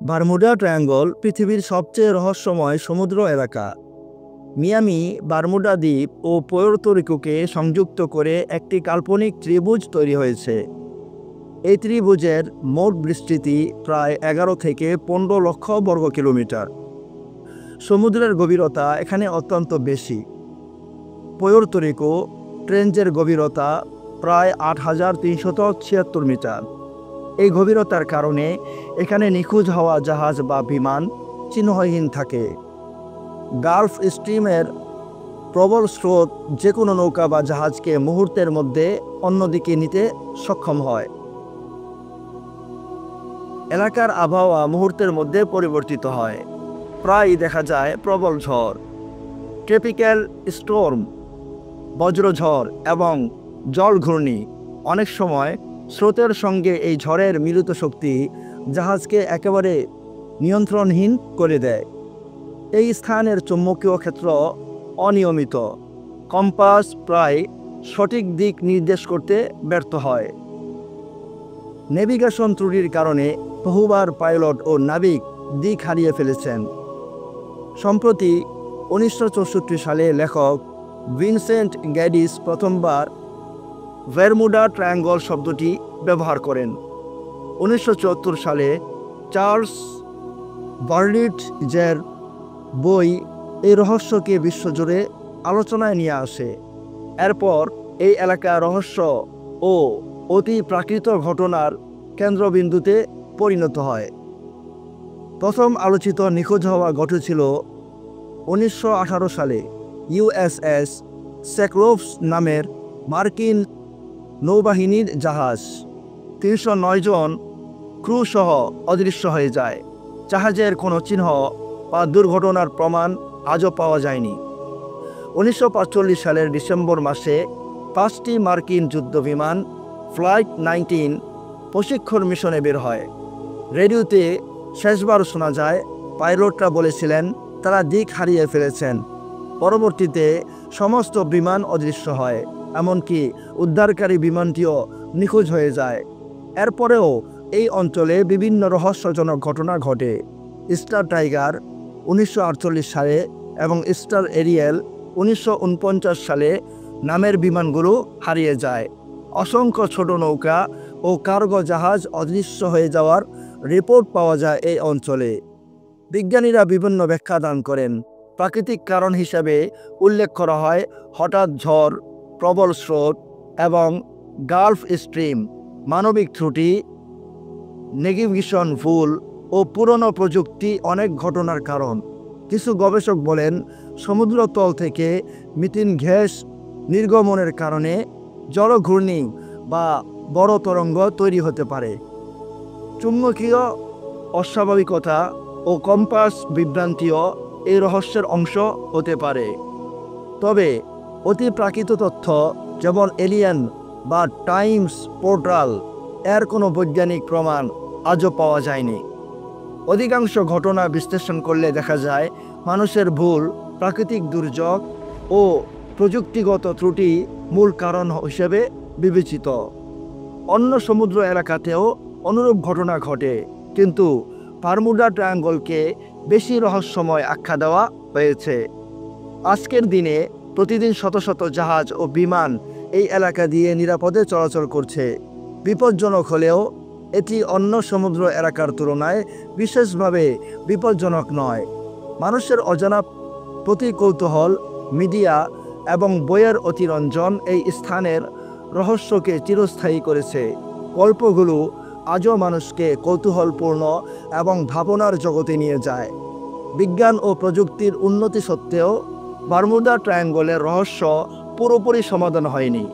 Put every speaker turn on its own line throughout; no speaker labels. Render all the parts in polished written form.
Bermuda triangle পৃথিবীর সবচেয়ে রহস্যময় সমুদ্র এলাকা। মিয়ামি, বারমুডা দ্বীপ ও পুয়ের্তো রিকোকে সংযুক্ত করে একটি কাল্পনিক ত্রিভুজ তৈরি হয়েছে। এই ত্রিভুজের মোট বিস্তৃতি প্রায় 11 থেকে 15 লক্ষ বর্গ কিলোমিটার। সমুদ্রের গভীরতা এখানে অত্যন্ত বেশি। পুয়ের্তো রিকো ট্রেঞ্চের গভীরতা প্রায় 8,376 মিটার। এই গভীরতার কারণে এখানে নিখোঁজ হওয়া জাহাজ বা বিমান চিহ্নহীন থাকে। গালফ স্ট্রিমের প্রবল স্রোত যে কোনো নৌকা বা জাহাজকে মুহূর্তের মধ্যে অন্যদিকে নিতে সক্ষম হয়। এলাকার আবহাওয়া মুহূর্তের মধ্যে পরিবর্তিত হয়। প্রায়ই দেখা যায় প্রবল ঝড়, ট্রপিক্যাল স্টর্ম, বজ্রঝড় এবং জল ঘূর্ণি। অনেক সময় স্রোতের সঙ্গে এই ঝড়ের মিলিত শক্তি জাহাজকে একেবারে নিয়ন্ত্রণহীন করে দেয়। এই স্থানের চৌম্বকীয় ক্ষেত্র অনিয়মিত। কম্পাস প্রায় সঠিক দিক নির্দেশ করতে ব্যর্থ হয়। নেভিগেশন ত্রুটির কারণে বহুবার পাইলট ও নাবিক দিক হারিয়ে ফেলেছেন। সম্প্রতি 1964 সালে লেখক ভিনসেন্ট গ্যাডিস প্রথমবার বারমুডা ট্রায়াঙ্গল শব্দটি ব্যবহার করেন। 1974 সালে চার্লস বার্টলিজের বই এই রহস্যকে বিশ্বজুড়ে আলোচনায় নিয়ে আসে। এরপর এই এলাকা রহস্য ও অতি প্রাকৃত ঘটনার কেন্দ্রবিন্দুতে পরিণত হয়। প্রথম আলোচিত নিখোঁজ হওয়া ঘটেছিল 1918 সালে। ইউএসএস সাইক্লোপস নামের মার্কিন নৌবাহিনীর জাহাজ 309 জন ক্রু সহ অদৃশ্য হয়ে যায়। জাহাজের কোনো চিহ্ন বা দুর্ঘটনার প্রমাণ আজও পাওয়া যায়নি। 1945 সালের ডিসেম্বর মাসে 5টি মার্কিন যুদ্ধবিমান ফ্লাইট 19 প্রশিক্ষণ মিশনে বের হয়। রেডিওতে শেষবার শোনা যায় পাইলটরা বলেছিলেন তারা দিক হারিয়ে ফেলেছেন। পরবর্তীতে সমস্ত বিমান অদৃশ্য হয়, এমনকি উদ্ধারকারী বিমানটিও নিখোঁজ হয়ে যায়। এরপরেও এই অঞ্চলে বিভিন্ন রহস্যজনক ঘটনা ঘটে। স্টার টাইগার 1948 সালে এবং স্টার এরিয়েল 1949 সালে নামের বিমানগুলো হারিয়ে যায়। অসংখ্য ছোট নৌকা ও কার্গো জাহাজ অদৃশ্য হয়ে যাওয়ার রিপোর্ট পাওয়া যায় এই অঞ্চলে। বিজ্ঞানীরা বিভিন্ন ব্যাখ্যা দান করেন। প্রাকৃতিক কারণ হিসাবে উল্লেখ করা হয় হঠাৎ ঝড়, প্রবল স্রোত এবং গালফ স্ট্রিম। মানবিক ত্রুটি, নেভিগেশন ভুল ও পুরনো প্রযুক্তি অনেক ঘটনার কারণ। কিছু গবেষক বলেন সমুদ্রতল থেকে মিথেন গ্যাস নির্গমনের কারণে জলঘূর্ণি বা বড় তরঙ্গ তৈরি হতে পারে। চুম্বকীয় অস্বাভাবিকতা ও কম্পাস বিভ্রান্তিও এই রহস্যের অংশ হতে পারে। তবে অতি প্রাকৃত তথ্য যেমন এলিয়েন বা টাইমস পোর্টাল এর কোনো বৈজ্ঞানিক প্রমাণ আজও পাওয়া যায়নি। অধিকাংশ ঘটনা বিশ্লেষণ করলে দেখা যায় মানুষের ভুল, প্রাকৃতিক দুর্যোগ ও প্রযুক্তিগত ত্রুটি মূল কারণ হিসেবে বিবেচিত। অন্য সমুদ্র এলাকাতেও অনুরূপ ঘটনা ঘটে, কিন্তু বারমুডা ট্রায়াঙ্গলকে বেশি রহস্যময় আখ্যা দেওয়া হয়েছে। আজকের দিনে প্রতিদিন শত শত জাহাজ ও বিমান এই এলাকা দিয়ে নিরাপদে চলাচল করছে। বিপজ্জনক হলেও এটি অন্য সমুদ্র এলাকার তুলনায় বিশেষভাবে বিপজ্জনক নয়। মানুষের অজানা প্রতিকৌতূহল, মিডিয়া এবং বইয়ের অতিরঞ্জন এই স্থানের রহস্যকে চিরস্থায়ী করেছে। গল্পগুলো আজও মানুষকে কৌতূহলপূর্ণ এবং ভাবনার জগতে নিয়ে যায়। বিজ্ঞান ও প্রযুক্তির উন্নতি সত্ত্বেও বারমুডা ট্রায়াঙ্গলের রহস্য পুরোপুরি সমাধান হয়নি।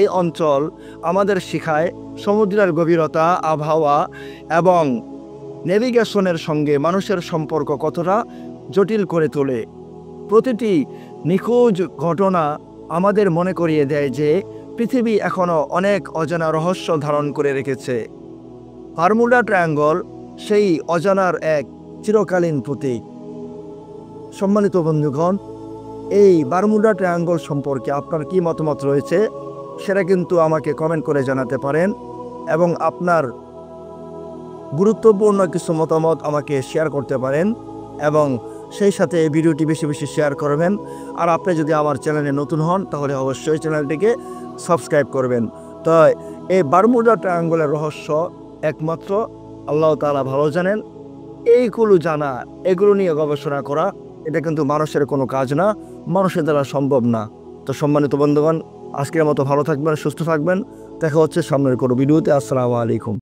এই অঞ্চল আমাদের শেখায় সমুদ্রের গভীরতা, আবহাওয়া এবং নেভিগেশনের সঙ্গে মানুষের সম্পর্ক কতটা জটিল করে তোলে। প্রতিটি নিখোঁজ ঘটনা আমাদের মনে করিয়ে দেয় যে পৃথিবী এখনও অনেক অজানা রহস্য ধারণ করে রেখেছে। বারমুডা ট্রায়াঙ্গল সেই অজানার এক চিরকালীন প্রতীক। সম্মানিত বন্ধুগণ, এই বারমুডা ট্রায়াঙ্গল সম্পর্কে আপনার কি মতামত রয়েছে সেটা কিন্তু আমাকে কমেন্ট করে জানাতে পারেন এবং আপনার গুরুত্বপূর্ণ কিছু মতামত আমাকে শেয়ার করতে পারেন এবং সেই সাথে এই ভিডিওটি বেশি বেশি শেয়ার করবেন। আর আপনি যদি আমার চ্যানেলে নতুন হন তাহলে অবশ্যই চ্যানেলটিকে সাবস্ক্রাইব করবেন। তো এই বারমুডা ট্রায়াঙ্গলের রহস্য একমাত্র আল্লাহ তাআলা ভালো জানেন। এইগুলো জানা, এগুলো নিয়ে গবেষণা করা, এটা কিন্তু মানুষের কোনো কাজ না, মানুষের দ্বারা সম্ভব না। তো সম্মানিত বন্ধুগণ, আজকের মতো ভালো থাকবেন, সুস্থ থাকবেন। দেখা হচ্ছে সামনের কোনো ভিডিওতে। আসসালামু আলাইকুম।